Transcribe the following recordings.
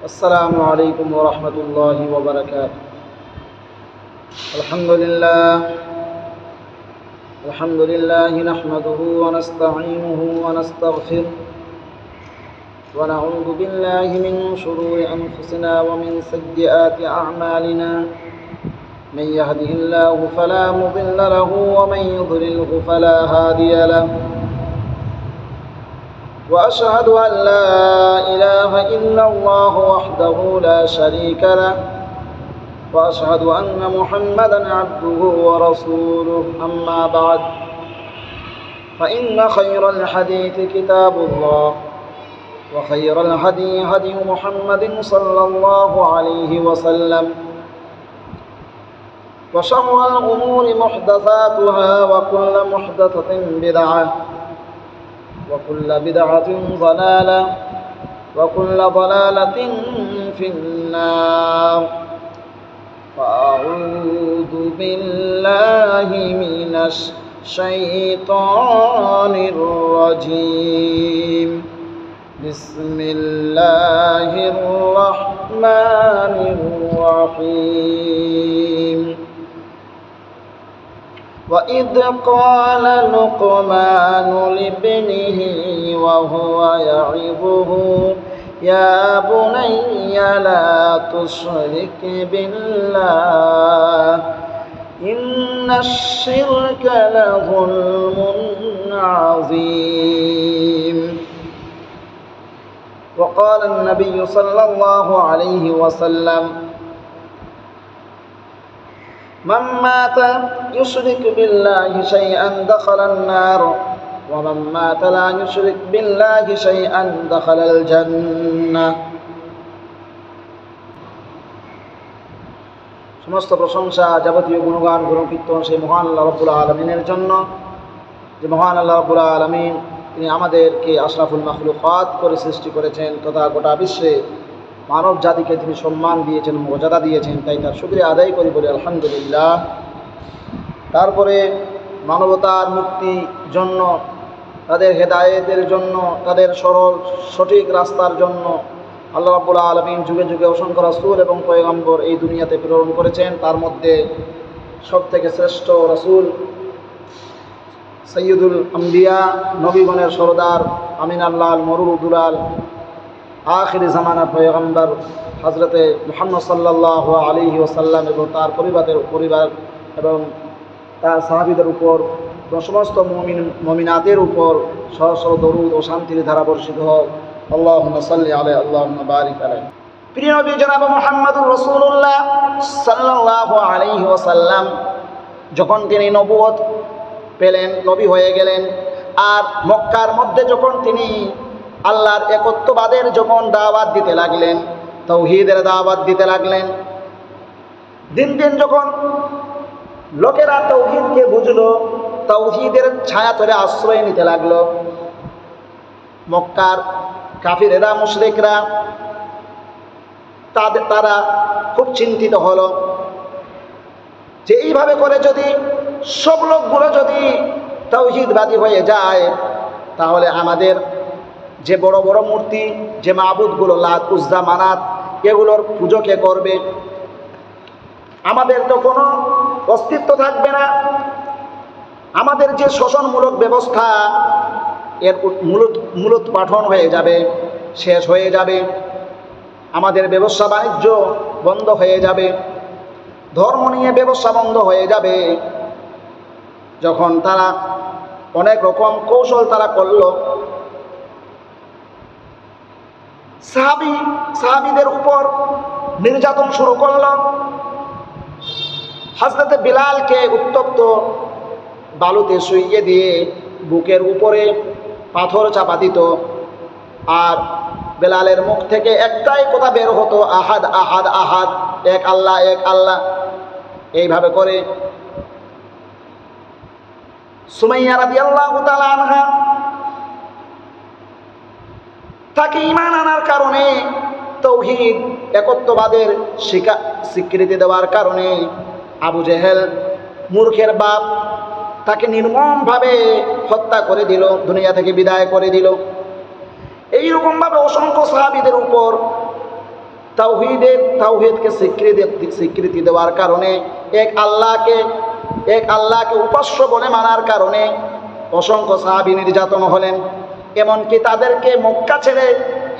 السلام عليكم ورحمة الله وبركاته. الحمد لله نحمده ونستعينه ونستغفره ونعوذ بالله من شرور أنفسنا ومن سيئات أعمالنا. من يهده الله فلا مضل له ومن يضلله فلا هادي له. وأشهد أن لا إله إلا الله وحده لا شريك له وأشهد أن محمدًا عبده ورسوله. أما بعد فإن خير الحديث كتاب الله وخير الهدي هدي محمد صلى الله عليه وسلم وشر الأمور محدثاتها وكل محدثة بدعة وكل بدعة ضلالة وكل ضلالة في النار. فأعوذ بالله من الشيطان الرجيم. بسم الله الرحمن الرحيم. وإذ قال لقمان لابنه وهو يعظه يا بني لا تشرك بالله إن الشرك لظلم عظيم. وقال النبي صلى الله عليه وسلم: من مات يشرك بالله شيئا دخل النار ومن مات لا يشرك بالله شيئا دخل الجنة. সমস্ত প্রশংসা, যাবতীয় গুণগান, গুণকীর্তন সেই মহান আল্লাহ রাব্বুল আলামিনের জন্য, যে মহান আল্লাহ রাব্বুল আলামিন তিনি আমাদেরকে আশরাফুল মাখলুকাত করে সৃষ্টি করেছেন তথা গোটা বিশ্বে মানব জাতিকে তিনি সম্মান দিয়েছেন, মর্যাদা দিয়েছেন। তাই তার শুকরিয়া আদায় করি, বলি আলহামদুলিল্লাহ। তারপরে মানবতার মুক্তির জন্য, তাদের হেদায়েতের জন্য, তাদের সরল সঠিক রাস্তার জন্য আল্লাহ রাব্বুল আলামিন যুগে যুগে অসংখ্য রাসূল এবং পয়গম্বর এই দুনিয়াতে প্রেরণ করেছেন। তার মধ্যে সবথেকে শ্রেষ্ঠ রাসূল সৈয়দুল আম্বিয়া, নবীগণের সরদার, আমিনাল্লাহ মরুল দুলাল, আখিরি জামানার পয়গম্বর হযরতে মুহাম্মদ সাল্লাল্লাহু আলাইহি ওয়াসাল্লাম এবং তার পরিবার এবং তার সাহাবীদের উপর এবং সমস্ত মুমিনাতের উপর সহস্র দরুদ ও শান্তির ধারা বর্ষিত হোক। আল্লাহুম্মা সাল্লি আলাইহি আল্লাহুম্মা বারিক আলাইহি। প্রিয় নবী জনাব মুহাম্মদুর রাসূলুল্লাহ সাল্লাল্লাহু আলাইহি ওয়াসাল্লাম যখন তিনি নবুয়ত পেলেন, নবী হয়ে গেলেন, আর মক্কার মধ্যে যখন তিনি আল্লাহর একত্ববাদের যখন দাওয়াত দিতে লাগলেন, তাওহীদের দাওয়াত দিতে লাগলেন, দিন দিন যখন লোকেরা তাওহীদকে বুঝলো, তাওহীদের ছায়াতলে আশ্রয় নিতে লাগলো, মক্কার কাফিরেরা, মুশরিকরা তারা খুব চিন্তিত হলো যে এইভাবে করে যদি সব লোকগুলো যদি তাওহীদবাদী হয়ে যায়, তাহলে আমাদের যে বড় বড় মূর্তি, যে মাবুদগুলো লাত, উজ্জা, মানাত, এগুলোর পুজো কে করবে? আমাদের তো কোনো অস্তিত্ব থাকবে না। আমাদের যে শোষণমূলক ব্যবস্থা, এর মূলোৎপাটন হয়ে যাবে, শেষ হয়ে যাবে। আমাদের ব্যবসা বাণিজ্য বন্ধ হয়ে যাবে, ধর্ম নিয়ে ব্যবসা বন্ধ হয়ে যাবে। যখন তারা অনেক রকম কৌশল তারা করলো, সাহাবীদের উপর নির্যাতন শুরু করল। হযরতে বিলালকে উত্তপ্ত বালুতে শুইয়ে দিয়ে বুকের উপরে পাথর চাপা দিত, আর বেলালের মুখ থেকে একটাই কথা বের হতো, আহাদ আহাদ আহাদ, এক আল্লাহ এক আল্লাহ। এইভাবে করে সুমাইয়া রাদিয়াল্লাহু তাআলা আনহা তাকে ঈমান আনার কারণে, তাওহীদ একত্ববাদের স্বীকৃতি দেওয়ার কারণে আবু জেহেল, মূর্খের বাপ, তাকে নির্মমভাবে হত্যা করে দিল, দুনিয়া থেকে বিদায় করে দিল। এইরকমভাবে অসংখ্য সাহাবীদের উপর তাওহীদকে স্বীকৃতি দেওয়ার কারণে, এক আল্লাহকে উপাস্য বলে মানার কারণে অসংখ্য সাহাবী নির্যাতন হলেন। এমনকি তাদেরকে মক্কা ছেড়ে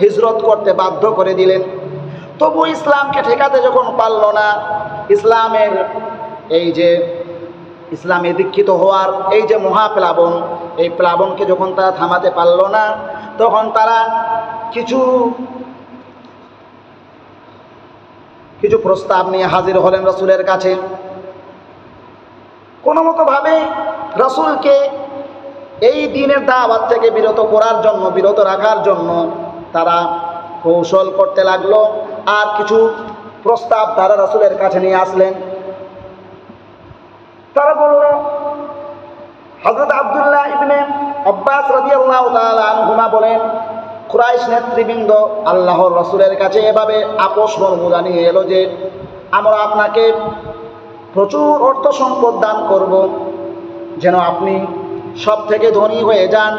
হিজরত করতে বাধ্য করে দিলেন। তবু ইসলামকে ঠেকাতে যখন পারল না, ইসলামে দীক্ষিত হওয়ার এই যে মহাপ্লাবন, এই প্লাবনকে যখন তারা থামাতে পারল না, তখন তারা কিছু প্রস্তাব নিয়ে হাজির হলেন রাসূলের কাছে। কোনো মতো ভাবে রাসূলকে এই দ্বীনের দাওয়াত থেকে বিরত রাখার জন্য তারা কৌশল করতে লাগলো। আর কিছু প্রস্তাব তারা রাসূলের কাছে নিয়ে আসলেন। তারা বলল, হযরত আব্দুল্লাহ ইবনে আব্বাস রাদিয়াল্লাহু তাআলা আনহুমা বলেন, কুরাইশ নেতৃবৃন্দ আল্লাহর রাসূলের কাছে এভাবে আপোষ মর্মা নিয়ে এলো যে আমরা আপনাকে প্রচুর অর্থ সম্পদ দান করব, যেন আপনি সব থেকে ধনী হয়ে যান,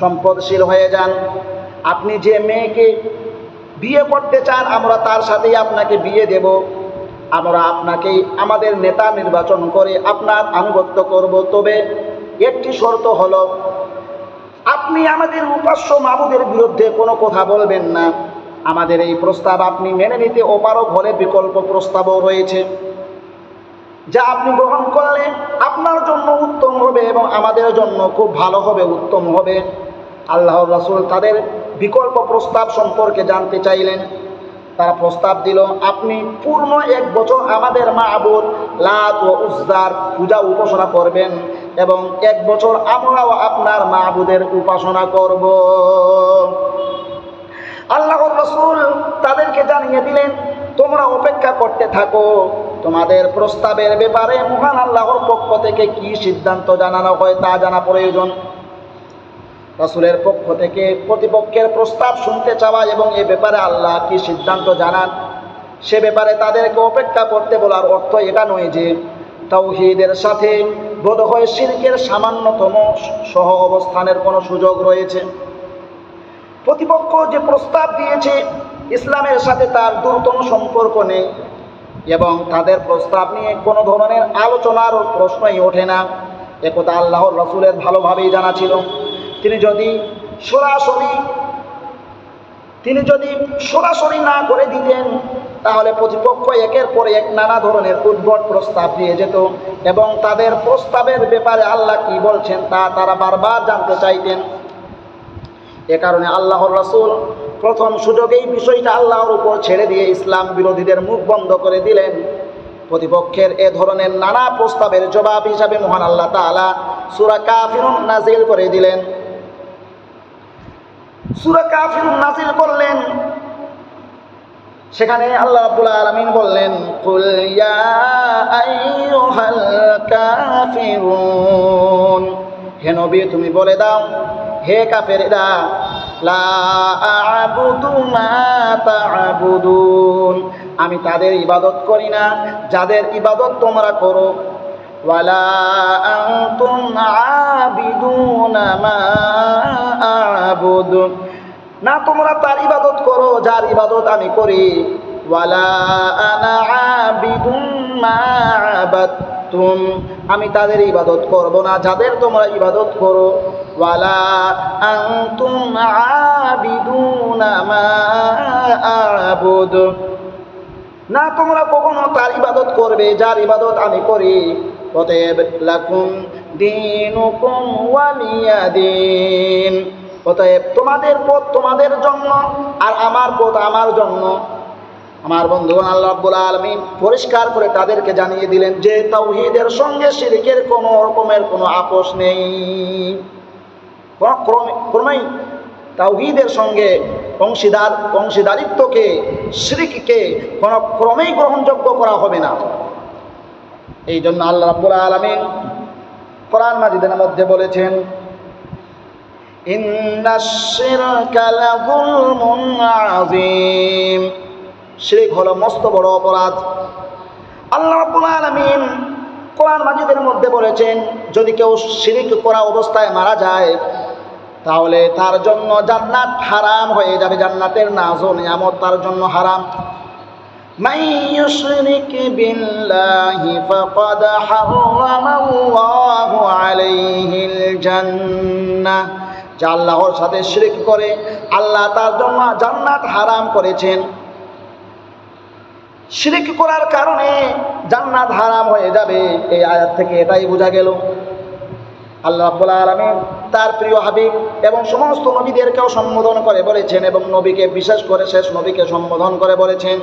সম্পদশীল হয়ে যান। আপনি যে মেয়েকে বিয়ে করতে চান আমরা তার সাথেই আপনাকে বিয়ে দেব। আমরা আপনাকে আমাদের নেতা নির্বাচন করে আপনার আনুগত্য করব। তবে একটি শর্ত হলো, আপনি আমাদের উপাস্য মাবুদের বিরুদ্ধে কোনো কথা বলবেন না। আমাদের এই প্রস্তাব আপনি মেনে নিতে অপারগ হলে বিকল্প প্রস্তাবও রয়েছে, যা আপনি গ্রহণ করলে আপনার জন্য উত্তম হবে এবং আমাদের জন্য খুব ভালো হবে, উত্তম হবে। আল্লাহর রাসূল তাদের বিকল্প প্রস্তাব সম্পর্কে জানতে চাইলেন। তারা প্রস্তাব দিল, আপনি পূর্ণ 1 বছর আমাদের মাবুদ লাত ও উজ্জার পূজা উপাসনা করবেন এবং 1 বছর আমরাও আপনার মাবুদের উপাসনা করব। আল্লাহর রাসূল তাদেরকে জানিয়ে দিলেন, তোমরা অপেক্ষা করতে থাকো, তোমাদের প্রস্তাবের ব্যাপারে মহান আল্লাহর পক্ষ থেকে কি সিদ্ধান্ত জানানো হয় তা জানা প্রয়োজন। রাসূলের পক্ষ থেকে প্রতিপক্ষের প্রস্তাব শুনতে চাওয়া এবং এ ব্যাপারে আল্লাহ কি সিদ্ধান্ত জানান সে ব্যাপারে তাদেরকে অপেক্ষা করতে বলার অর্থ এটা নয় যে তাওহীদের সাথে বোধহয় শিরকের সামান্যতম সহ অবস্থানের কোনো সুযোগ রয়েছে। প্রতিপক্ষ যে প্রস্তাব দিয়েছে ইসলামের সাথে তার দূরতম সম্পর্ক নেই এবং তাদের প্রস্তাব নিয়ে কোনো ধরনের আলোচনার প্রশ্নই ওঠে না। একথা আল্লাহর রাসূলের ভালোভাবেই জানা ছিল। তিনি যদি সরাসরি না করে দিতেন তাহলে প্রতিপক্ষ একের পর এক নানা ধরনের উদ্ভট প্রস্তাব দিয়ে যেত এবং তাদের প্রস্তাবের ব্যাপারে আল্লাহ কি বলছেন তা তারা বারবার জানতে চাইতেন। এ কারণে আল্লাহর রাসূল প্রথম সুযোগেই বিষয়টা আল্লাহর উপর ছেড়ে দিয়ে ইসলাম বিরোধীদের মুখ বন্ধ করে দিলেন। প্রতিপক্ষের এ ধরনের নানা প্রস্তাবের জবাব হিসাবে মহান আল্লাহ তাআলা সূরা কাফিরুন নাজিল করে দিলেন। সূরা কাফিরুন নাজিল করলেন, সেখানে আল্লাহ রাব্বুল আলামিন বললেন, কুল ইয়া আইয়ুহাল কাফিরুন, হে নবী তুমি বলে দাও, হে কাফেররা, লা আ'বুদু মা তা'বুদুন, আমি তাদের ইবাদত করি না যাদের ইবাদত তোমরা করো, ওয়ালা আনতুম আবিদুনা মা আ'বুদু, না তোমরা তার ইবাদত করো যার ইবাদত আমি করি, ওয়ালা আনা আবিদুম মা আবাদতুম, আমি তাদের ইবাদত করব না যাদের তোমরা ইবাদত করো, ওয়ালা আনতুম আবিদুনা মা আ'বুদু, না তোমরা কখনো তার ইবাদত করবে যার ইবাদত আমি করি। অতএব লাকুম দীনুকুম ওয়ালিয়া দীন, অতএব তোমাদের পথ তোমাদের জন্য আর আমার পথ আমার জন্য। আমার বন্ধুগণ, আল্লাহ রাব্বুল আলামিন পরিষ্কার করে তাদেরকে জানিয়ে দিলেন যে তাওহীদের সঙ্গে শিরকের কোনো রকমের কোনো আপোষ নেই। ক্রমেই তাওহীদের সঙ্গে অংশীদারিত্বকে, শিরককে কোনো ক্রমেই গ্রহণযোগ্য করা হবে না। এই জন্য আল্লাহ রাব্বুল আলামিন কোরআন মাজিদের মধ্যে বলেছেন, ইন্নাশ শিরকা লাযুলমুন আযীম, শিরক হলো মস্ত বড় অপরাধ। আল্লাহ রাব্বুল আলামিন কোরআন মাজিদের মধ্যে বলেছেন, যদি কেউ শিরক করা অবস্থায় মারা যায় তাহলে তার জন্য জান্নাত হারাম হয়ে যাবে, জান্নাতের নাজ ও নিয়ামত তার জন্য হারাম। মান ইউশরিক বিল্লাহি ফাকাদ হারামাল্লাহু আলাইহিল জান্নাহ, যা আল্লাহর সাথে শিরক করে আল্লাহ তার জন্য জান্নাত হারাম করেছেন। শিরক করার কারণে জান্নাত হারাম হয়ে যাবে, এই আয়াত থেকে এটাই বোঝা গেল। আল্লাহ রাব্বুল আলামিন তার প্রিয় হাবিব এবং সমস্ত নবীদেরকেও সম্বোধন করে বলেছেন, এবং নবীকে বিশেষ করে শেষ নবীকে সম্বোধন করে বলেছেন,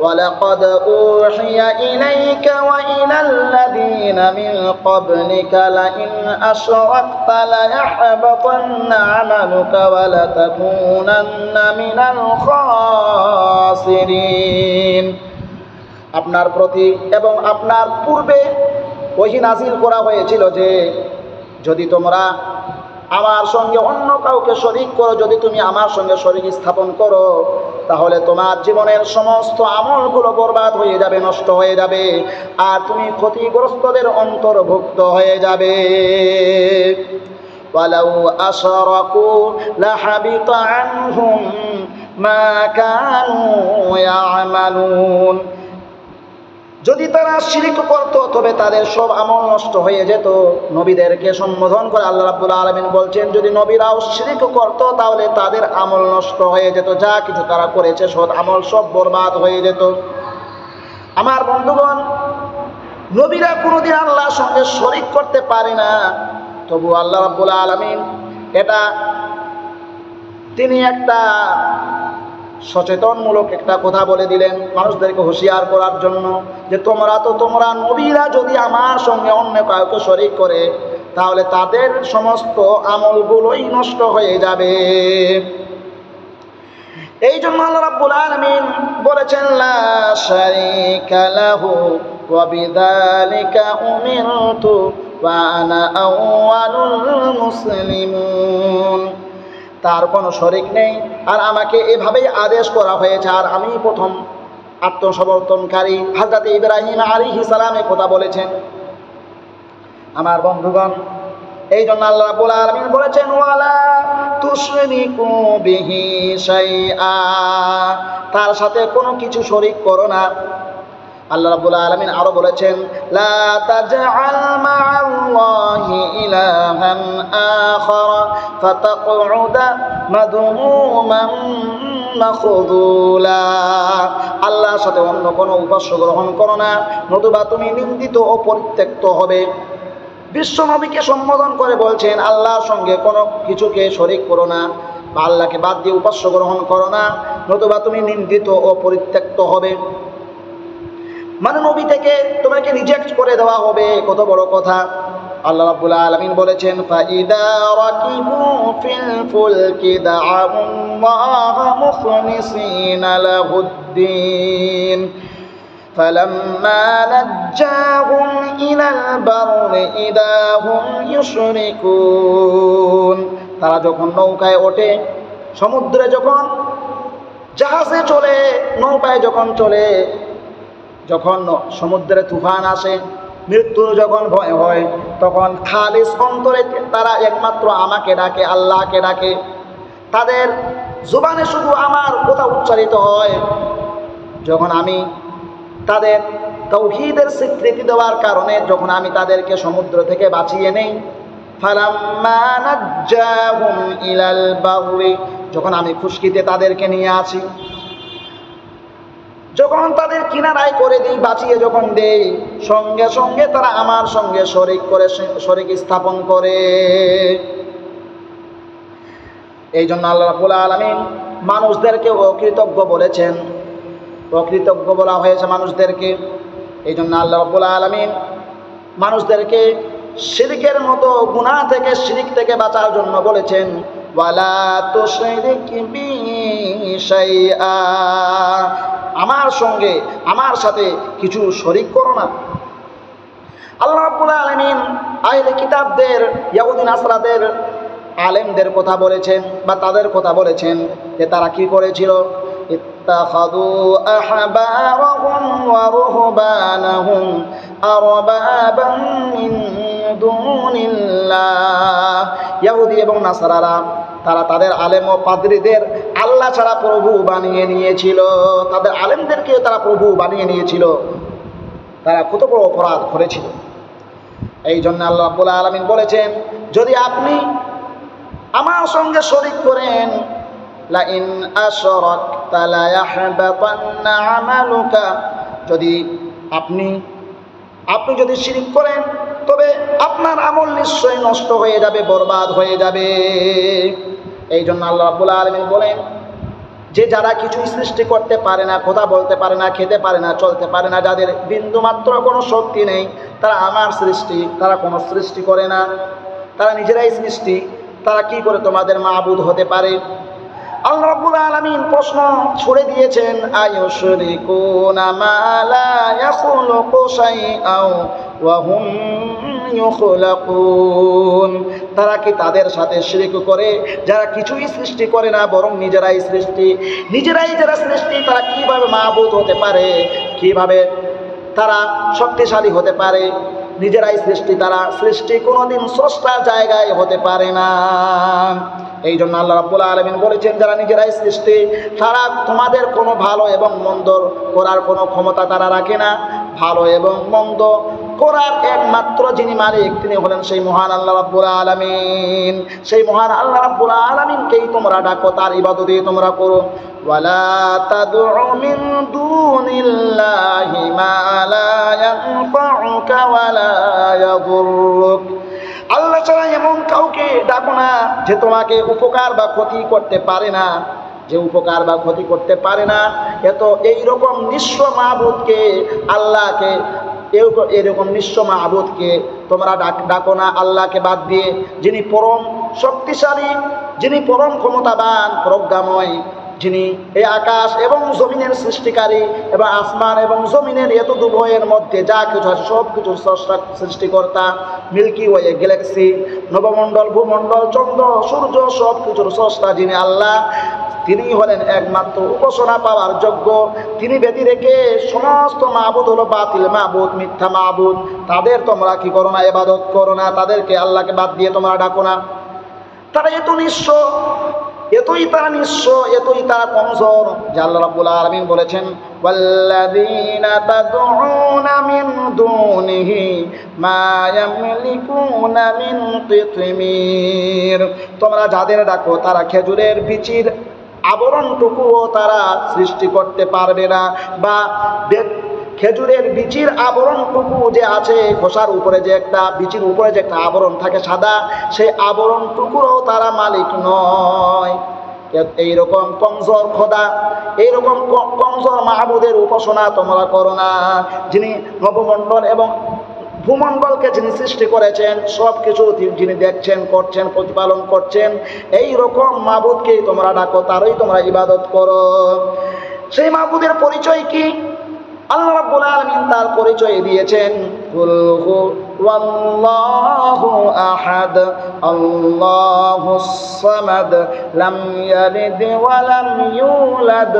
وَلَقَدْ أُوحِيَ إِلَيْكَ وَإِلَى الَّذِينَ مِنْ قَبْلِكَ لَئِنْ أَشْرَكْتَ لَيَحْبَطَنَّ عَمَلُكَ وَلَتَكُونَنَّ مِنَ الْخَاسِرِينَ। আপনার প্রতি এবং আপনার পূর্বে ওহী নাযিল করা হয়েছিল যে যদি তোমরা আমার সঙ্গে অন্য কাউকে শরীক করো, যদি তুমি আমার সঙ্গে শরীক স্থাপন করো, তাহলে তোমার জীবনের সমস্ত আমলগুলো বরবাদ হয়ে যাবে, নষ্ট হয়ে যাবে, আর তুমি ক্ষতিগ্রস্তদের অন্তর্ভুক্ত হয়ে যাবে। ওয়ালাউ আশরাকু লাহাবিতা আনহুম মা কানু ইয়ামালুন, যদি তারা শিরক করত তবে তাদের সব আমল নষ্ট হয়ে যেত। নবীদেরকে সম্বোধন করে আল্লাহ রাব্বুল আলামিন বলছেন, যদি নবীরাও শিরক করত তাহলে তাদের আমল নষ্ট হয়ে যেত, যা কিছু তারা করেছে সব আমল সব বরবাদ হয়ে যেত। আমার বন্ধুগণ, নবীরা কোনোদিন আল্লাহর সঙ্গে শরীক করতে পারে না, তবু আল্লাহ রাব্বুল আলামিন এটা তিনি একটা সচেতনমূলক একটা কথা বলে দিলেন মানুষদেরকে হুঁশিয়ার করার জন্য, যে তোমরা নবীরা যদি আমার সঙ্গে অন্য কাউকে শরীক করে তাহলে তাদের সমস্ত আমলগুলোই নষ্ট হয়ে যাবে। এই জন্য আল্লাহ রাব্বুল আলামিন বলেছেন, লা শারীকা লাহু ওয়া বিযালিকা উমিরতু ওয়া আনা আউয়ালুল মুসলিমুন, তার কোনো শরীক নেই আর আমাকে এভাবেই আদেশ করা হয়েছে, আর আমি প্রথম আত্মসমর্পণকারী। হযরত ইব্রাহিম আলাইহিস সালামের কথা বলেছেন। আমার বন্ধুগণ, এই জন্য আল্লাহ রাব্বুল আলামিন বলেছেন, ওয়ালা তুশরিকু বিহি শাইআ, তার সাথে কোনো কিছু শরীক করো না। আল্লাহ রাব্বুল আলামিন আরো বলেছেন, লা তাজআল মা'আল্লাহি ইলাহান আখারা ফাতাকউদা মাদমুমান মাখযুলা, আল্লাহর সাথে অন্য কোনো উপাস্য গ্রহণ করো না, নতুবা তুমি নিন্দিত ও পরিত্যক্ত হবে। বিশ্ব নবীকে সম্বোধন করে বলছেন, আল্লাহর সঙ্গে কোনো কিছুকে শরীক করো না, বা আল্লাহকে বাদ দিয়ে উপাস্য গ্রহণ করো না, নতুবা তুমি নিন্দিত ও পরিত্যক্ত হবে। মানে নবী থেকে তোমাকে রিজেক্ট করে দেওয়া হবে, কত বড় কথা। আল্লাহ রাব্বুল আলামিন বলেছেন, ফাইদা রাকিবু ফিল ফুলকি দা'আল্লাহা মুখলিসিনা লাহুদ্দিন ফালাম্মা নাজ্জাহুম ইলাল বাররি ইদা হুম ইউশরিকুন, তারা যখন নৌকায় ওঠে, সমুদ্রে যখন জাহাজে চলে, নৌকায় যখন চলে, যখন সমুদ্রে তুফান আসে, মৃত্যুর যখন ভয় হয়, তখন খালিস অন্তরে তারা একমাত্র আমাকে ডাকে, আল্লাহকে ডাকে। তাদের জবানে শুধু আমার কথা উচ্চারিত হয়। যখন আমি তাদের তাওহীদের স্বীকৃতি দেওয়ার কারণে যখন আমি তাদেরকে সমুদ্র থেকে বাঁচিয়ে নেই, ফালাম্মা নাজ্জাহুম ইলাল বাররি, যখন আমি খুশকিতে তাদেরকে নিয়ে আসি, যখন তাদের কিনারায় করে দিই, বাঁচিয়ে যখন দেই, সঙ্গে সঙ্গে তারা আমার সঙ্গে শরীক স্থাপন করে। এই জন্য আল্লাহ রাব্বুল আলামিন মানুষদেরকে অকৃতজ্ঞ বলেছেন, অকৃতজ্ঞ বলা হয়েছে মানুষদেরকে। এই জন্য আল্লাহ রাব্বুল আলামিন মানুষদেরকে শিরকের মতো গুনাহ থেকে, শিরক থেকে বাঁচার জন্য বলেছেন, ওয়ালা তুশরিক বি শাইআ, আমার সঙ্গে, আমার সাথে কিছু শরীক করো না। আল্লাহ রাব্বুল আলামিন আহলে কিতাবদের, ইহুদি নাসরাদের আলেমদের কথা বলেছেন, বা তাদের কথা বলেছেন যে তারা কি করেছিল, ইত্তাখাযু আহবারহুম ওয়া রুহবানাহুম আরবাবান মিন দুনিল্লাহ। ইহুদি এবং নাসারারা তারা তাদের আলেম ও পাদ্রীদের আল্লাহ ছাড়া প্রভু বানিয়ে নিয়েছিল, তাদের আলেমদেরকে তারা প্রভু বানিয়ে নিয়েছিল। তারা কত বড় অপরাধ করেছিল। এই জন্য আল্লাহ রাব্বুল আলামিন বলেছেন, যদি আপনি আমার সঙ্গে শরীক করেন, লা ইন আশরাকতা লা ইয়াহবাতান্না আমালুকা, যদি আপনি যদি শিরক করেন তবে আপনার আমল নিশ্চয়ই নষ্ট হয়ে যাবে, বরবাদ হয়ে যাবে। এই জন্য আল্লাহ রাব্বুল আলামিন বলেন যে যারা কিছুই সৃষ্টি করতে পারে না, কথা বলতে পারে না, খেতে পারে না, চলতে পারে না, যাদের বিন্দুমাত্র কোনো শক্তি নেই, তারা আমার সৃষ্টি, তারা কোনো সৃষ্টি করে না, তারা নিজেরাই সৃষ্টি, তারা কি করে তোমাদের মাবুদ হতে পারে? আল্লাহ রাব্বুল আলামিন প্রশ্ন ছুড়ে দিয়েছেন, আয়ুশরিকুনা মা লা ইয়াখলুকু শাইআও ওয়া হুম ইউখলাকুন, তারা কি তাদের সাথে শিরক করে যারা কিছুই সৃষ্টি করে না বরং নিজেরাই সৃষ্টি, নিজেরাই যারা সৃষ্টি, তারা কিভাবে মাবুদ হতে পারে, কিভাবে তারা শক্তিশালী হতে পারে? নিজেরাই সৃষ্টি, তারা সৃষ্টি কোনোদিন স্রষ্টার জায়গায় হতে পারে না। এই জন্য আল্লাহ রাব্বুল আলামিন বলেছেন, যারা নিজেরাই সৃষ্টি, তারা তোমাদের কোনো ভালো এবং মন্দ করার কোনো ক্ষমতা তারা রাখে না। ভালো এবং মন্দ করার একমাত্র যিনি মালিক, তিনি হলেন সেই মহান আল্লাহ রাব্বুল আলামিন। সেই মহান আল্লাহ রাব্বুল আলামিনকেই তোমরা ডাকো, তার ইবাদতই তোমরা করো। ওয়ালা তাদউ মিন দুনিল্লাহি মা লা ইয়ানফাউকা ওয়ালা ইয়াদুররুক, আল্লাহ ছাড়া এমন কাউকে ডাকো না যে তোমাকে উপকার বা ক্ষতি করতে পারে না, যে উপকার বা ক্ষতি করতে পারে না। এইরকম নিঃস্ব মাবুদকে, আল্লাহকে, এরকম নিঃস্ব মাবুদকে তোমরা ডাকো না আল্লাহকে বাদ দিয়ে, যিনি পরম শক্তিশালী, যিনি পরম ক্ষমতাবান, প্রজ্ঞাময়, যিনি এই আকাশ এবং জমিনের সৃষ্টিকারী এবং আসমান এবং জমিনের এত দুভয়ের মধ্যে যা কিছু আছে সব কিছু সৃষ্টিকর্তা, মিল্কি ওয়ে, গ্যালাক্সি, নবমণ্ডল, ভূমণ্ডল, চন্দ্র, সূর্য, সব কিছুর স্রষ্টা যিনি আল্লাহ, তিনি হলেন একমাত্র উপাসনা পাওয়ার যোগ্য। তিনি ব্যতি রেখে সমস্ত মাবুদ হলো বাতিল মাবুদ, মিথ্যা মাবুদ, তাদের তোমরা কি করো না, ইবাদত করো না, তাদেরকে আল্লাহকে বাদ দিয়ে তোমরা ডাকো না। তারা এত নিঃস্ব, এতই তারা নিঃস্ব, এতই তারা কমজোর যে আল্লাহ রাব্বুল আলামিন বলেছেন, ওয়াল্লাযীনা তাদউনা মিন দুনিহি মা ইয়ামলিকুনা মিন কিতমির, তোমরা যাদের ডাকো তারা খেজুরের বিচির আবরণটুকুও তারা সৃষ্টি করতে পারবে না, বা খেজুরের বিচির আবরণটুকু যে আছে, খোসার উপরে যে একটা, বিচির উপরে যে একটা আবরণ থাকে সাদা, সেই আবরণটুকুরও তারা মালিক নয়। এইরকম কমজোর খোদা, এইরকম কমজোর মাহবুদের উপাসনা তোমরা করো না, যিনি নবমণ্ডল এবং ভূমণ্ডলকে যিনি সৃষ্টি করেছেন, সব কিছু যিনি দেখছেন, করছেন, প্রতিপালন করছেন, এই রকম মাবুদকেই তোমরা ডাকো, তারই তোমরা ইবাদত করো। সেই মাবুদের পরিচয় কি? আল্লাহ রাব্বুল আলামিন তার পরিচয় দিয়েছেন, কুল হুয়াল্লাহু আহাদ আল্লাহুস সামাদ লাম ইয়ালিদ ওয়া লাম ইউলাদ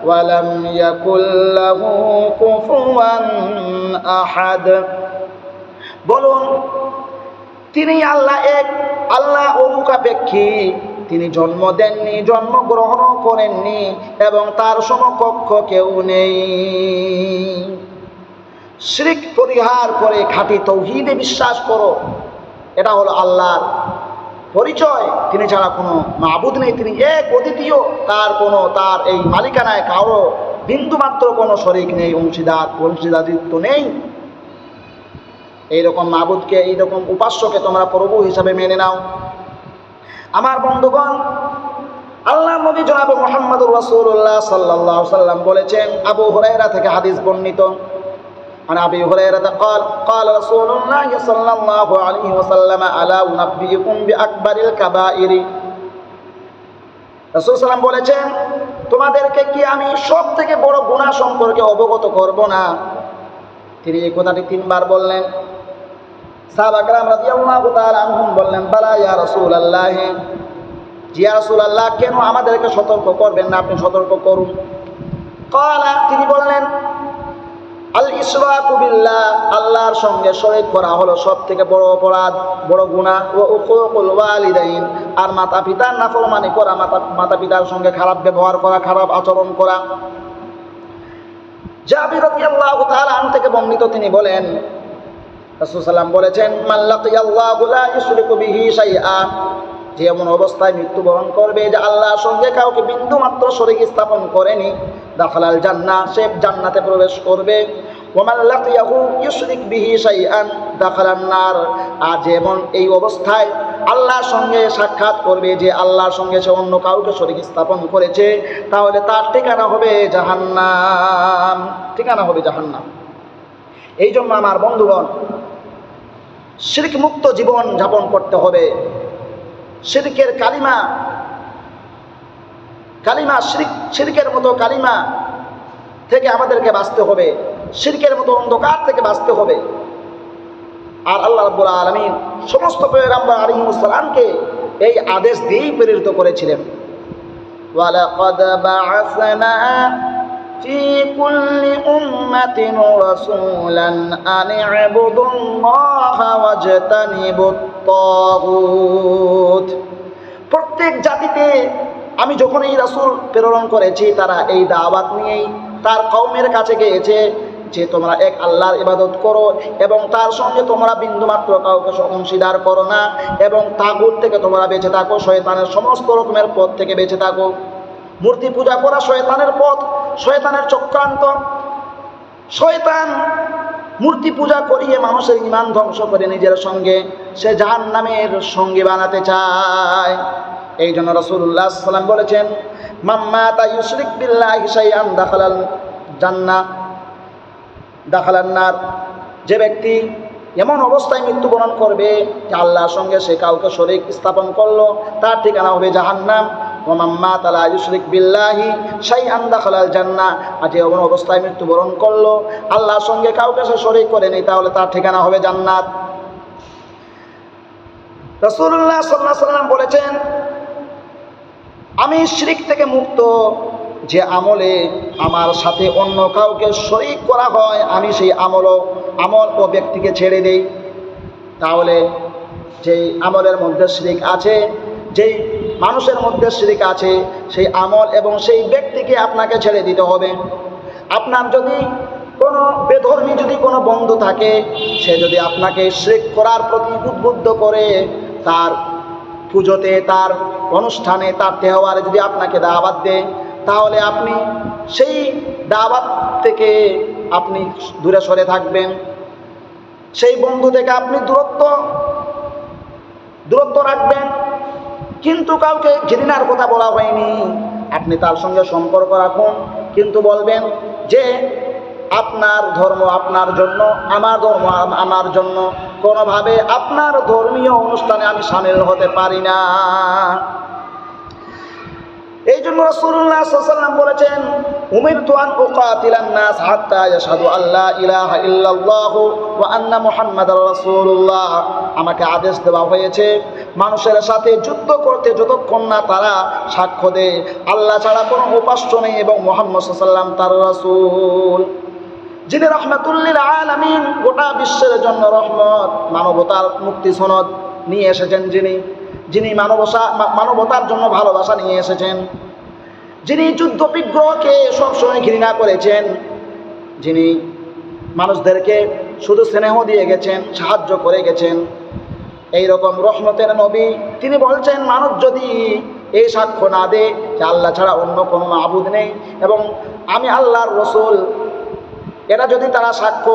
ওয়া লাম ইয়াকুল লাহু কুফুয়ান আহাদ। বলুন, তিনি আল্লাহ এক, আল্লাহ অমুখাপেক্ষী, তিনি জন্ম দেননি, জন্মগ্রহণও করেননি এবং তার সমকক্ষ কেউ নেই। শিরক পরিহার করে খাঁটি তৌহিদে বিশ্বাস করো, এটা হলো আল্লাহর পরিচয়। তিনি ছাড়া কোনো মাবুদ নেই, তিনি এক অদ্বিতীয়, তার এই মালিকানায় কারো বিন্দুমাত্র কোনো শরিক নেই, অংশীদারিত্ব নেই। এইরকম মাবুদকে, এইরকম উপাস্যকে তোমরা প্রভু হিসাবে মেনে নাও। আমার বন্ধুগণ, আল্লাহ নবী জনাব মুহাম্মদুর রাসূলুল্লাহ সাল্লাল্লাহু আলাইহি ওয়াসাল্লাম বলেছেন, আবু হুরায়রা থেকে হাদিস বর্ণিত, عن أبي هريرة قال قال رسول الله صلى الله عليه وسلم ألا أنبئكم بأكبر الكبائر। রাসূল সাল্লাম বলেছেন, তোমাদেরকে কি আমি সব থেকে বড় গুনাহ সম্পর্কে অবগত করব না? তিনি এই কথাটি তিনবার বললেন। সাহাবা کرام রাদিয়াল্লাহু তাআলা আনহুম বললেন, বালা ইয়া রাসূলুল্লাহ, জি ইয়া রাসূলুল্লাহ, কেন আমাদেরকে সতর্ক করবেন না, আপনি সতর্ক করুন। ক্বালা, তিনি বললেন, আল ইশরাকু বিল্লাহ, আল্লাহর সঙ্গে শরীক করা হলো সবথেকে বড় অপরাধ, বড় গুনাহ। ওয়া উকুকুল ওয়ালিদাইন, আর মাতা পিতার নাফরমানি করা, মাতা পিতার সঙ্গে খারাপ ব্যবহার করা, খারাপ আচরণ করা। জাবির রাদিয়াল্লাহু তাআলা আনহু থেকে বর্ণিত, তিনি বলেন রাসূল সাল্লাল্লাহু আলাইহি ওয়াসাল্লাম বলেছেন, মান লাকিয়াল্লাহু লা ইউশরিকু বিহি শাইআ, যে এমন অবস্থায় মৃত্যুবরণ করবে যে আল্লাহর সঙ্গে কাউকে বিন্দু মাত্র শরীক স্থাপন করেনি, দাখালাল জান্নাহ, সে জান্নাতে প্রবেশ করবে। ওয়া মান লাকিয়াহু ইউশরিক বিহি শাইআন দাখালান নার, আর যেমন এই অবস্থায় আল্লাহর সঙ্গে সাক্ষাৎ করবে যে আল্লাহর সঙ্গে সে অন্য কাউকে শরীক স্থাপন করেছে, তাহলে তার ঠিকানা হবে জাহান্নাম, ঠিকানা হবে জাহান্নাম। এই জন্য আমার বন্ধুগণ, শিরক মুক্ত জীবন যাপন করতে হবে। শিরকের কালিমা শিরকের মতো কালিমা থেকে আমাদেরকে বাঁচতে হবে, শিরকের মতো অন্ধকার থেকে বাঁচতে হবে। আর আল্লাহ রাব্বুল আলামিন সমস্ত পয়গম্বর আলাইহিস সালামকে এই আদেশ দিয়েই প্রেরিত করেছিলেন। ওয়ালাকাদ বা'আসনা ফি কুল্লি উম্মাতিন রাসূলান আন ই'বুদুল্লাহা ওয়াজতানিবুত তাগুত, প্রত্যেক জাতিতে আমি যখন এই রাসূল প্রেরণ করেছি, তারা এই দাওয়াত নিয়েই তার কওমের কাছে গিয়েছে যে তোমরা এক আল্লাহর ইবাদত করো এবং তার সঙ্গে তোমরা বিন্দুমাত্র কাউকে অংশীদার করো না, এবং তাগুত থেকে তোমরা বেঁচে থাকো, শয়তানের সমস্ত রকমের পথ থেকে বেঁচে থাকো। মূর্তি পূজা করা শয়তানের পথ, শয়তানের চক্রান্ত। শয়তান মূর্তি পূজা করিয়ে মানুষের ঈমান ধ্বংস করে নিজের সঙ্গে সে জাহান্নামের সঙ্গী বানাতে চায়। এই জন্য রাসূলুল্লাহ সাল্লাল্লাহু আলাইহি ওয়াসাল্লাম বলেছেন, মান মাতা ইউশরিক বিল্লাহি শাইআন দাখালাল জান্নাহ দাখালান নার, যে ব্যক্তি এমন অবস্থায় মৃত্যুবরণ করবে যে আল্লাহর সঙ্গে সে কাউকে শরীক স্থাপন করলো, তার ঠিকানা হবে জাহান্নাম। ওয়া মান মাতা লা ইউশরিক বিল্লাহি শাইআন দাখালাল জান্নাহ, আর যে এমন অবস্থায় মৃত্যুবরণ করলো আল্লাহর সঙ্গে কাউকে সে শরীক করেনি, তাহলে তার ঠিকানা হবে জান্নাত। রাসূলুল্লাহ সাল্লাল্লাহু আলাইহি ওয়াসাল্লাম বলেছেন, আমি শিরক থেকে মুক্ত, যে আমলে আমার সাথে অন্য কাউকে শরীক করা হয় আমি সেই আমল ও ব্যক্তিকে ছেড়ে দেই। তাহলে যেই আমলের মধ্যে শিরক আছে, যেই মানুষের মধ্যে শিরক আছে, সেই আমল এবং সেই ব্যক্তিকে আপনাকে ছেড়ে দিতে হবে। আপনার যদি কোনো বেধর্মী যদি কোনো বন্ধু থাকে, সে যদি আপনাকে শিরক করার প্রতি উদ্বুদ্ধ করে, তার পুজোতে, তার অনুষ্ঠানে, তার তেওহারে যদি আপনাকে দাওয়াত দেয়, তাহলে আপনি সেই দাওয়াত থেকে আপনি দূরে সরে থাকবেন, সেই বন্ধু থেকে আপনি দূরত্ব রাখবেন। কিন্তু কাউকে ঘৃণার কথা বলা হয়নি, আপনি তার সঙ্গে সম্পর্ক রাখুন, কিন্তু বলবেন যে আপনার ধর্ম আপনার জন্য, আমার ধর্ম আমার জন্য, কোনোভাবে আপনার ধর্মীয় অনুষ্ঠানে আমি শামিল হতে পারি না। এই জন্য রাসূলুল্লাহ সাল্লাল্লাহু আলাইহি ওয়াসাল্লাম বলেছেন, উমিরতু আন উকাতিলান নাস হাত্তা ইয়াশহাদু আল্লা ইলাহা ইল্লাল্লাহ ওয়া আন্না মুহাম্মাদার রাসূলুল্লাহ, আমাকে আদেশ দেওয়া হয়েছে মানুষের সাথে যুদ্ধ করতে যতক্ষণ না তারা সাক্ষ্য দেয় আল্লাহ ছাড়া কোনো উপাস্য নেই এবং মুহাম্মদ সাল্লাল্লাহু আলাইহি ওয়াসাল্লাম তার রাসূল। যিনি রাহমাতুল লিল আলামিন, গোটা বিশ্বের জন্য রহমত, মানবতার মুক্তি সনদ নিয়ে এসেছেন, যিনি মানবতার জন্য ভালোবাসা নিয়ে এসেছেন, যিনি যুদ্ধ বিগ্রহকে সবসময় ঘৃণা করেছেন, যিনি মানুষদেরকে শুধু স্নেহ দিয়ে গেছেন, সাহায্য করে গেছেন, এই রকম রহমতের নবী, তিনি বলছেন মানুষ যদি এই সাক্ষ্য না দেয় যে আল্লাহ ছাড়া অন্য কোনো মাবুদ নেই এবং আমি আল্লাহর রসুল, এরা যদি তারা সাক্ষ্য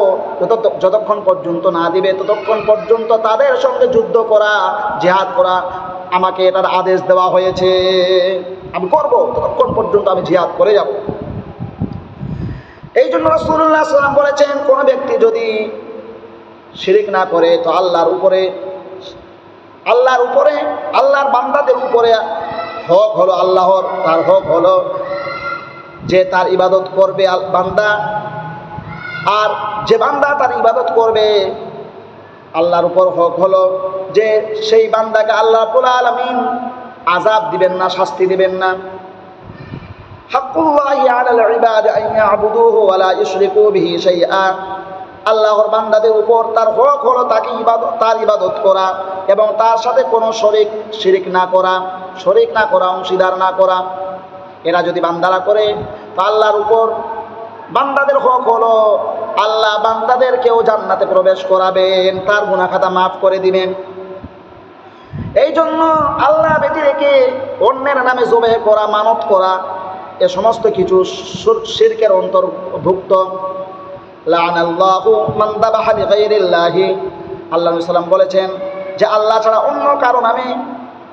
যতক্ষণ পর্যন্ত না দিবে ততক্ষণ পর্যন্ত তাদের সঙ্গে যুদ্ধ করা, জিহাদ করা আমাকে এটার আদেশ দেওয়া হয়েছে, আমি করব, ততক্ষণ পর্যন্ত আমি জিহাদ করে যাব। এই জন্য রাসূলুল্লাহ সাল্লাল্লাহু আলাইহি ওয়াসাল্লাম বলেছেন, কোন ব্যক্তি যদি শিরক না করে তো আল্লাহর উপরে আল্লাহর বান্দাদের উপরে হক হলো আল্লাহর, তার হক হলো যে তার ইবাদত করবে বান্দা, আর যে বান্দা তার ইবাদত করবে আল্লাহর উপর হক হলো যে সেই বান্দাকে আল্লাহ রাব্বুল আলামিন আযাব দিবেন না, শাস্তি দিবেন না। হাক্কুল্লাহি আলাল ইবাদি আন ইয়াবুদুহু ওয়া লা ইউশরিকু বিহি শাইআ। আল্লাহর বান্দাদের উপর তার হক হলো তার ইবাদত করা এবং তার সাথে কোনো শিরিক না করা, অংশীদার না করা। এরা যদি বান্দারা করে তো আল্লাহর উপর বান্দাদের হক হলো আল্লাহ বান্দাদেরকেও জান্নাতে প্রবেশ করাবেন, তার গুনাহ খাতা মাফ করে দিবেন। এই জন্য আল্লাহ ব্যতী রেখে অন্যের নামে জবেহ করা, মানত করা, এ সমস্ত কিছু শিরকের অন্তর্ভুক্ত। লাআনাল্লাহু মান যাবাহা বিগাইরিল্লাহি। আল্লাহ নবী সাল্লাল্লাহু আলাইহি ওয়াসাল্লাম বলেছেন যে আল্লাহ ছাড়া অন্য কারো নামে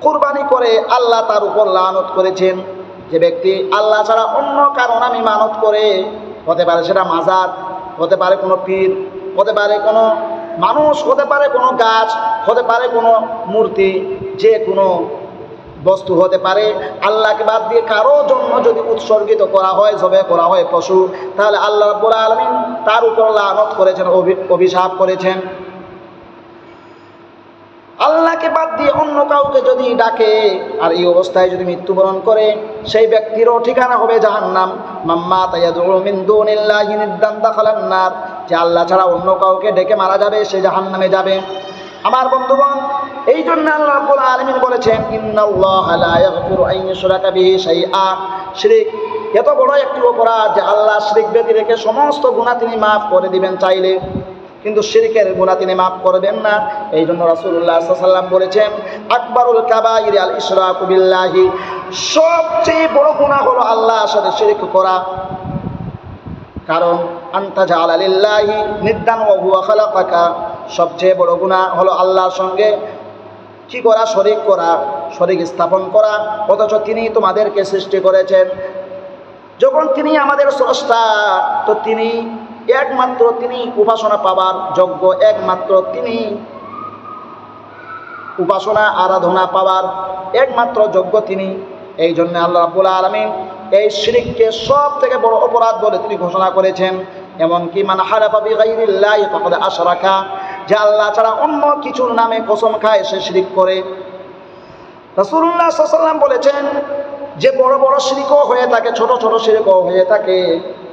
কুরবানি করে আল্লাহ তার উপর লানত করেছেন। যে ব্যক্তি আল্লাহ ছাড়া অন্য কারো নামে মানত করে, হতে পারে সেটা মাজার, হতে পারে কোনো পীর, হতে পারে কোনো মানুষ, হতে পারে কোনো গাছ, হতে পারে কোনো মূর্তি, যে কোনো বস্তু হতে পারে, আল্লাহকে বাদ দিয়ে কারো জন্য যদি উৎসর্গিত করা হয়, জবেহ করা হয় পশু, তাহলে আল্লাহ রাব্বুল আলামিন তার উপর লানত করেছেন, অভিশাপ করেছেন। আল্লাহকে বাদ দিয়ে অন্য কাউকে যদি ডাকে আর এই অবস্থায় যদি মৃত্যুবরণ করে, সেই ব্যক্তিরও ঠিকানা হবে জাহান্নাম। মাম্মা তায়াদউ মিন দুনিল্লাহি নিদ্দান দাখালান নার। যে আল্লাহ ছাড়া অন্য কাউকে ডেকে মারা যাবে, সে জাহান্নামে যাবে। আমার বন্ধুগণ, এই জন্য আল্লাহ রাব্বুল আলামিন বলেছেন ইন্নাল্লাহা লা ইয়াগফিরু আন ইউশরাকা বিহি শাইআ। শিরক এত বড় একটি অপরাধ যে আল্লাহ শিরক ব্যতীত রেখে সমস্ত গুনাহ তিনি মাফ করে দিবেন চাইলে, কিন্তু শিরকের গুনাহ তিনি মাফ করবেন না। এই জন্য রাসূলুল্লাহ সাল্লাল্লাহু আলাইহি ওয়াসাল্লাম বলেছেন আকবারুল কাবাইরি আল ইশরাকু বিল্লাহি। সবচেয়ে বড় গুনাহ হলো আল্লাহর সাথে শিরক করা। কারণ আনতা জাআলা লিল্লাহি নিদ্দান ওয়া হুয়া খালাকাকা। সবচেয়ে বড় গুনাহ হলো আল্লাহর সঙ্গে কি করা? শরীক স্থাপন করা, অথচ তিনি তোমাদেরকে সৃষ্টি করেছেন। যখন তিনি আমাদের স্রষ্টা, তো তিনি একমাত্র তিনি উপাসনা পাবার যোগ্য, একমাত্র তিনি উপাসনা আরাধনা পাবার একমাত্র যোগ্য তিনি। এই জন্য আল্লাহ রাব্বুল আলামিন এই শিরককে সব থেকে বড় অপরাধ বলে তিনি ঘোষণা করেছেন। এমনকি মান হালাফা বিগাইরিল্লাহি ফাকাদ আশরাকা। যে আল্লাহ ছাড়া অন্য কিছুর নামে কসম খায়, সে শিরক করে। রাসূলুল্লাহ সাল্লাল্লাহু আলাইহি ওয়াসাল্লাম বলেছেন যে বড় বড় শিরকও হয়ে থাকে, ছোট ছোট শিরকও হয়ে থাকে,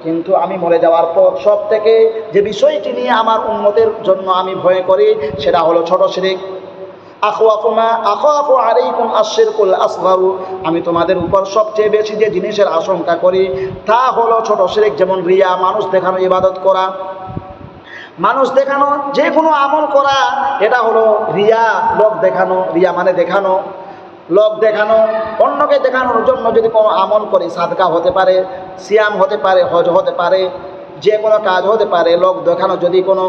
কিন্তু আমি মরে যাওয়ার পর সব থেকে যে বিষয়টি নিয়ে আমার উম্মতের জন্য আমি ভয় করি, সেটা হলো ছোট শিরক। আখাফু আলাইকুম আশ-শিরকুল আসগার। আমি তোমাদের উপর সবচেয়ে বেশি যে জিনিসের আশঙ্কা করি তা হলো ছোট শিরক। যেমন রিয়া, মানুষ দেখানো ইবাদত করা, মানুষ দেখানো যে কোনো আমল করা, এটা হলো রিয়া, লোক দেখানো। রিয়া মানে দেখানো, লোক দেখানো, অন্যকে দেখানোর জন্য যদি কোনো আমল করি, সাদকা হতে পারে, সিয়াম হতে পারে, হজ হতে পারে, যে কোনো কাজ হতে পারে, লোক দেখানো যদি কোনো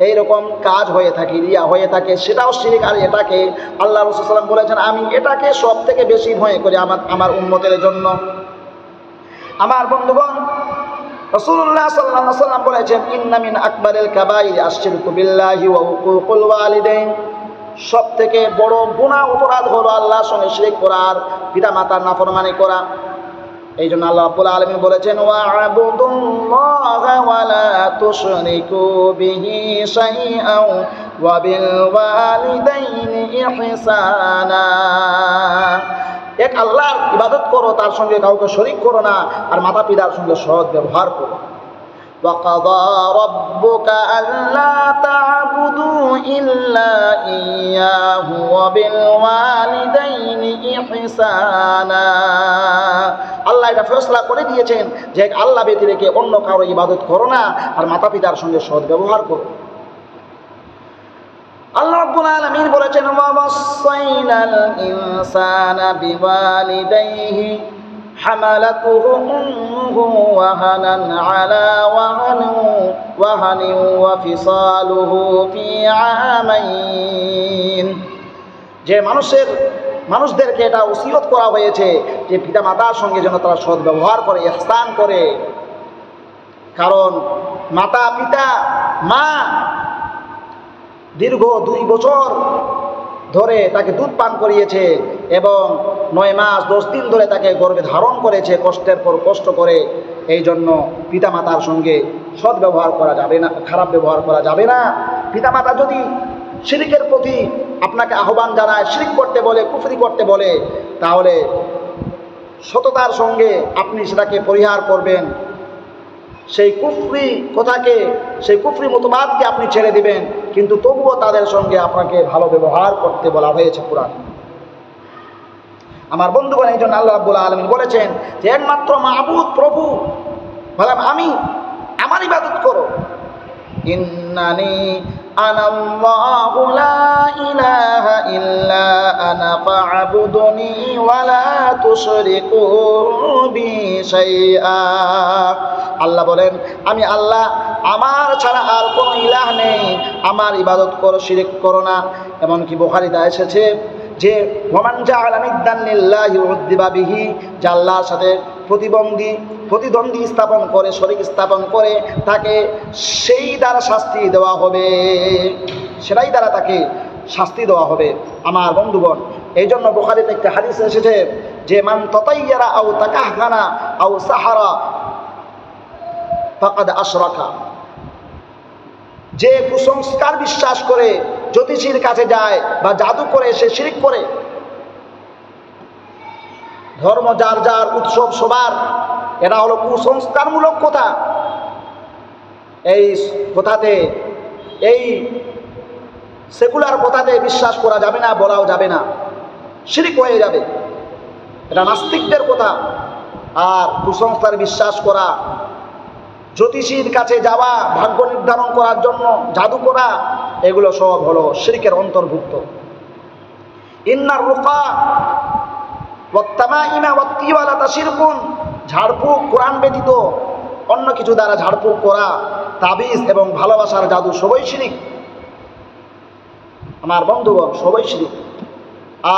এইরকম কাজ হয়ে থাকে, রিয়া হয়ে থাকে, সেটাও শিরক। আর এটাকে আল্লাহ রাসূল সাল্লাল্লাহু আলাইহি ওয়াসাল্লাম বলেছেন আমি এটাকে সব থেকে বেশি ভয় করি আমার উম্মতের জন্য। আমার বন্ধুগণ, রাসূলুল্লাহ সাল্লাল্লাহু আলাইহি ওয়াসাল্লাম বলেছেন ইন্না মিন আকবারিল কাবাইরি আশ-শিরকু বিল্লাহি ওয়া হুকুকুল ওয়ালিদাইন। সব থেকে বড় গুনাহ অপরাধ হলো আল্লাহর সঙ্গে শিরক করা আর পিতামাতার নাফরমানি করা। এই জন্য আল্লাহ রাব্বুল আলামিন বলেছেন ওয়া'বুদুল্লাহা ওয়া লা তুশরিকু বিহি শাইআন ওয়া বিল ওয়ালিদাইনি ইহসানা। এক আল্লাহর ইবাদত করো, তার সঙ্গে কাউকে শরীক করো না, আর মাতা পিতার সঙ্গে সৎ ব্যবহার করো। وَقَضَى رَبُّكَ أَلَّا تَعْبُدُوا إِلَّا إِيَّاهُ وَبِالْوَالِدَيْنِ إِحْسَانًا। আল্লাহ এটা ফয়সালা করে দিয়েছেন যে আল্লাহ ব্যতীত রেখে অন্য কারো ইবাদত করো না, আর মাতা পিতার সঙ্গে সৎ ব্যবহার করো। আল্লাহ রাব্বুল আলামিন বলেছেন ওয়াসাইনাল ইনসানা বিওয়ালিদাইহি হামালাতুহু উম্মুহু ওয়াহানান আলা ওয়াহানিন ওয়া ফিসালুহু ফি আমাইন। যে মানুষদেরকে এটা ওসিয়ত করা হয়েছে যে পিতা মাতার সঙ্গে যেন তারা সৎ ব্যবহার করে, ইহসান করে। কারণ মাতা পিতা, মা দীর্ঘ 2 বছর ধরে তাকে দুধ পান করিয়েছে এবং 9 মাস 10 দিন ধরে তাকে গর্ভে ধারণ করেছে, কষ্টের পর কষ্ট করে। এই জন্য পিতামাতার সঙ্গে সৎ ব্যবহার করা যাবে না, খারাপ ব্যবহার করা যাবে না। পিতামাতা যদি শিরকের প্রতি আপনাকে আহ্বান জানায়, শিরক করতে বলে, কুফরি করতে বলে, তাহলে সততার সঙ্গে আপনি সেটাকে পরিহার করবেন, সেই কুফরি কথাকে, সেই কুফরি মতবাদকে আপনি ছেড়ে দিবেন, কিন্তু তবুও তাদের সঙ্গে আপনাকে ভালো ব্যবহার করতে বলা হয়েছে কুরআন। আমার বন্ধুগণ, এই জন্য আল্লাহ রাব্বুল আলামিন বলেছেন যে একমাত্র মাবুদ প্রভু, বললাম আমি, আমার ইবাদত করো। ইন্নানি আনাল্লাহু লা ইলাহা ইল্লা আনা ফা'বুদুনি ওয়া লা তুশরিকু বি শাইআ। আল্লাহ বলেন আমি আল্লাহ, আমার ছাড়া আর কোনো ইলাহ নেই, আমার ইবাদত করো, শিরক করো না। এমনকি বুখারীতে এসেছে যে ওয়ামান জাআলা নিদ্দান লিল্লাহি উযযিবা বিহি, যে আল্লাহর সাথে প্রতিদ্বন্দ্বী স্থাপন করে, শরীক স্থাপন করে, তাকে সেই দ্বারা শাস্তি দেওয়া হবে, সেটাই দ্বারা তাকে শাস্তি দেওয়া হবে। আমার বন্ধুগণ, এই জন্য বুখারীতে একটা হাদিস এসেছে যে মান তাতায়্যারা আও তাকাহখানা আও সাহারা ফাকাদ আশরাকা, যে কুসংস্কার বিশ্বাস করে, জ্যোতিষীর কাছে যায় বা জাদু করে, সে শিরক করে। ধর্ম যার যার, উৎসব সবার, এটা হলো কুসংস্কারমূলক কথা। এই কথাতে, এই সেকুলার কথাতে বিশ্বাস করা যাবে না, বলাও যাবে না, শিরক হয়ে যাবে। এটা নাস্তিকদের কথা। আর কুসংস্কার বিশ্বাস করা, জ্যোতিষীর কাছে যাওয়া, ভাগ্য নির্ধারণ করার জন্য জাদু করা, এগুলো সব হলো শিরকের অন্তর্ভুক্ত। ইন্নার রুকা ওয়াত্তামাইমা ওয়াত্তিওয়ালাতা শিরকুন, ঝাড়ফুঁক, কোরআন ব্যতীত অন্য কিছু দ্বারা ঝাড়ফুঁক করা, তাবিজ এবং ভালোবাসার জাদু, সবই শিরক। আমার বন্ধুগণ, সবই শিরক।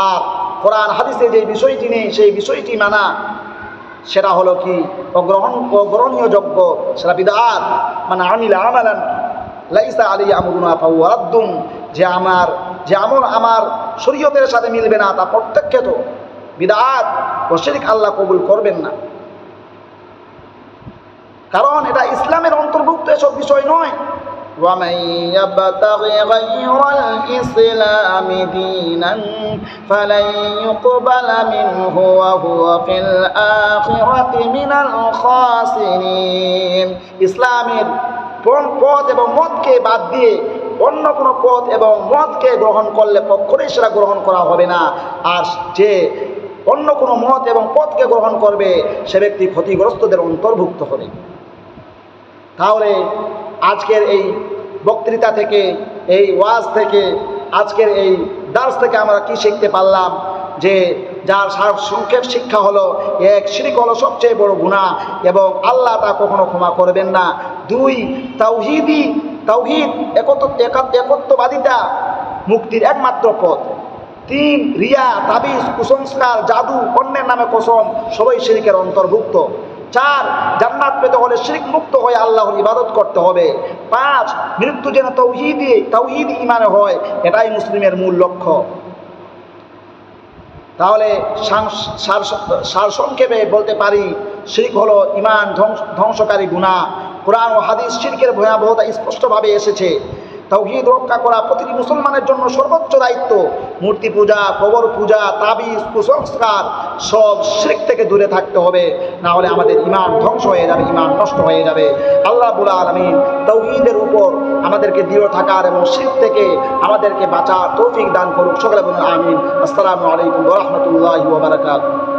আর কোরআন হাদিসে যে বিষয়টি নেই, সেই বিষয়টি মানা, সেটা হলো কি অগ্রহণীয় যোগ্য, সেটা বিদআত। মানে আমিলা আমালান লাইসা আলাইহি আমরুনা ফাহুয়া রাদ্দুন, যে আমল আমার শরীয়তের সাথে মিলবে না, তা প্রত্যাখ্যাত, বিদআত ও শিরক, আল্লাহ কবুল করবেন না। কারণ এটা ইসলামের অন্তর্ভুক্ত এসব বিষয় নয়। وَمَن يَبْتَغِ غَيْرَ الْإِسْلَامِ دِينًا فَلَن يُقْبَلَ مِنْهُ وَهُوَ فِي الْآخِرَةِ مِنَ الْخَاسِرِينَ। ইসলামের পথ এবং মতকে বাদ দিয়ে অন্য কোনো পথ এবং মতকে গ্রহণ করলে কখনোই সেটা গ্রহণ করা হবে না। আর যে অন্য কোনো মত এবং পথকে গ্রহণ করবে, সে ব্যক্তি ক্ষতিগ্রস্তদের অন্তর্ভুক্ত হবে। তাহলে আজকের এই বক্তৃতা থেকে, এই ওয়াজ থেকে, আজকের এই দার্স থেকে আমরা কি শিখতে পারলাম? যে যার সংক্ষেপ শিক্ষা হলো, এক, শিরক হলো সবচেয়ে বড় গুনাহ এবং আল্লাহ তা কখনো ক্ষমা করবেন না। দুই, তাওহীদ একত্ববাদিতা মুক্তির একমাত্র পথ। তিন, রিয়া, তাবিজ, কুসংস্কার, জাদু, অন্যের নামে কসম, সবই শিরকের অন্তর্ভুক্ত। চার, জান্নাত পেতে হলে শিরক মুক্ত হয়ে আল্লাহর ইবাদত করতে হবে। পাঁচ, মৃত্যু যেন তাওহীদ ঈমানে হয়, এটাই মুসলিমের মূল লক্ষ্য। তাহলে সারসংক্ষেপে বলতে পারি, শিরক হলো ঈমান ধ্বংসকারী গুনাহ। কোরআন ও হাদিস শিরকের ভয়াবহতা স্পষ্টভাবে এসেছে। তাওহীদ রক্ষা করা প্রতিটি মুসলমানের জন্য সর্বোচ্চ দায়িত্ব। মূর্তি পূজা, কবর পূজা, তাবিজ, কুসংস্কার, সব শিরক থেকে দূরে থাকতে হবে, না হলে আমাদের ঈমান ধ্বংস হয়ে যাবে, ঈমান নষ্ট হয়ে যাবে। আল্লাহ রাব্বুল আলামিন তাওহীদের উপর আমাদেরকে দৃঢ় থাকার এবং শিরক থেকে আমাদেরকে বাঁচার তৌফিক দান করুক। সকলে বলুন আমিন। আসসালামু আলাইকুম ওয়া রাহমাতুল্লাহি ওয়া বারাকাতুহু।